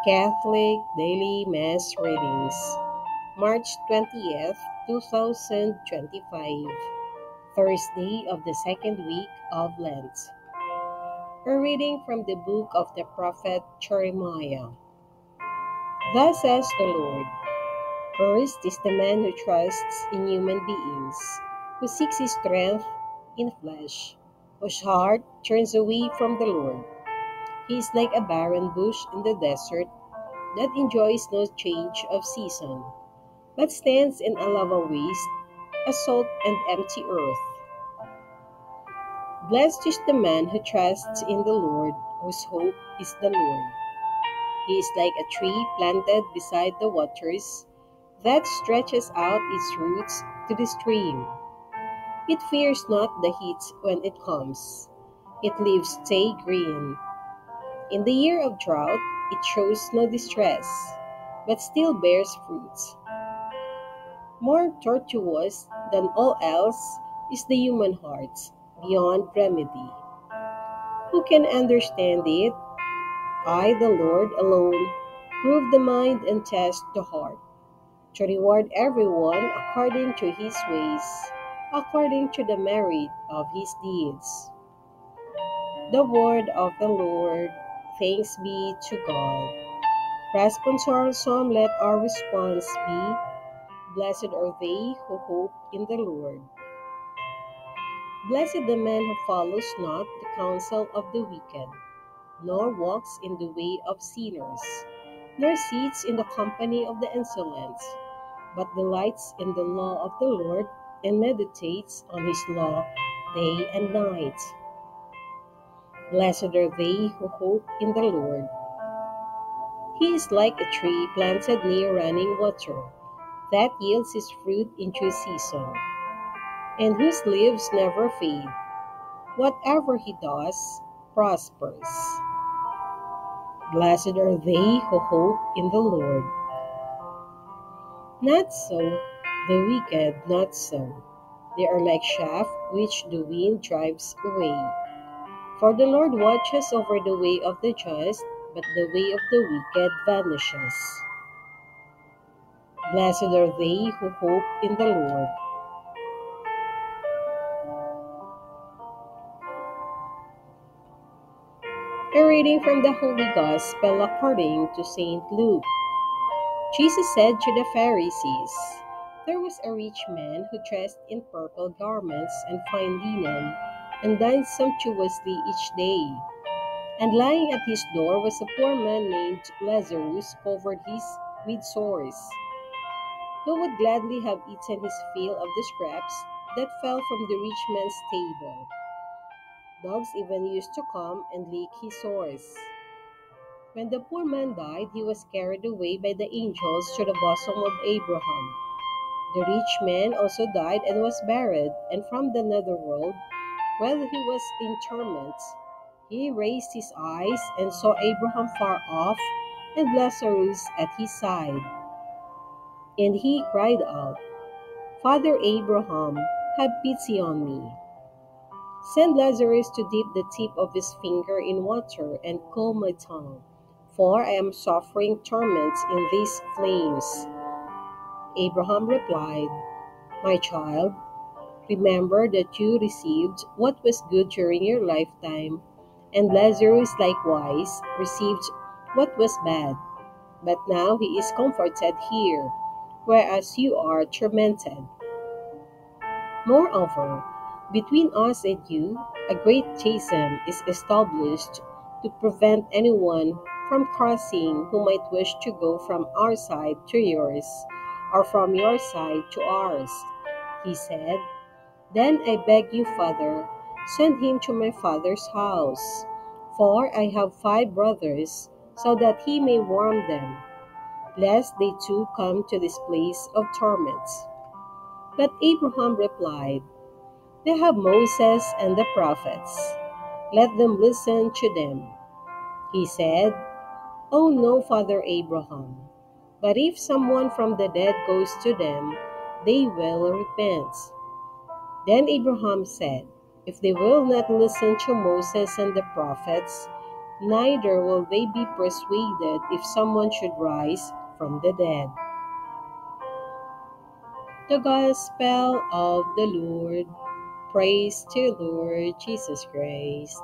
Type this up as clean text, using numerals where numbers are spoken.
Catholic Daily Mass Readings, March 20th, 2025, Thursday of the second week of Lent. A reading from the book of the prophet Jeremiah. Thus says the Lord, "Cursed is the man who trusts in human beings, who seeks his strength in flesh, whose heart turns away from the Lord. He is like a barren bush in the desert that enjoys no change of season, but stands in a level waste, a salt and empty earth. Blessed is the man who trusts in the Lord, whose hope is the Lord. He is like a tree planted beside the waters, that stretches out its roots to the stream. It fears not the heat when it comes. Its leaves stay green. In the year of drought, it shows no distress, but still bears fruit. More tortuous than all else is the human heart, beyond remedy. Who can understand it? I, the Lord, alone, prove the mind and test the heart, to reward everyone according to his ways, according to the merit of his deeds. The word of the Lord. Thanks be to God. Responsorial Psalm, let our response be, Blessed are they who hope in the Lord. Blessed the man who follows not the counsel of the wicked, nor walks in the way of sinners, nor sits in the company of the insolent, but delights in the law of the Lord, and meditates on his law day and night. Blessed are they who hope in the Lord. He is like a tree planted near running water, that yields its fruit in due season, and whose leaves never fade. Whatever he does prospers. Blessed are they who hope in the Lord. Not so, the wicked, not so. They are like chaff which the wind drives away. For the Lord watches over the way of the just, but the way of the wicked vanishes. Blessed are they who hope in the Lord. A reading from the Holy Gospel according to St. Luke. Jesus said to the Pharisees, "There was a rich man who dressed in purple garments and fine linen, and dined sumptuously each day. And lying at his door was a poor man named Lazarus, covered with sores, who would gladly have eaten his fill of the scraps that fell from the rich man's table. Dogs even used to come and lick his sores." When the poor man died, he was carried away by the angels to the bosom of Abraham. The rich man also died and was buried, and from the netherworld, while he was in torment, he raised his eyes and saw Abraham far off and Lazarus at his side. And he cried out, "Father Abraham, have pity on me. Send Lazarus to dip the tip of his finger in water and cool my tongue, for I am suffering torments in these flames." Abraham replied, "My child, remember that you received what was good during your lifetime, and Lazarus likewise received what was bad. But now he is comforted here, whereas you are tormented. Moreover, between us and you, a great chasm is established to prevent anyone from crossing who might wish to go from our side to yours, or from your side to ours." He said, "Then I beg you, Father, send him to my father's house, for I have 5 brothers, so that he may warn them, lest they too come to this place of torment." But Abraham replied, "They have Moses and the prophets. Let them listen to them." He said, "Oh no, Father Abraham, but if someone from the dead goes to them, they will repent." Then Abraham said, "If they will not listen to Moses and the prophets, neither will they be persuaded if someone should rise from the dead. The Gospel of the Lord. Praise to Lord Jesus Christ.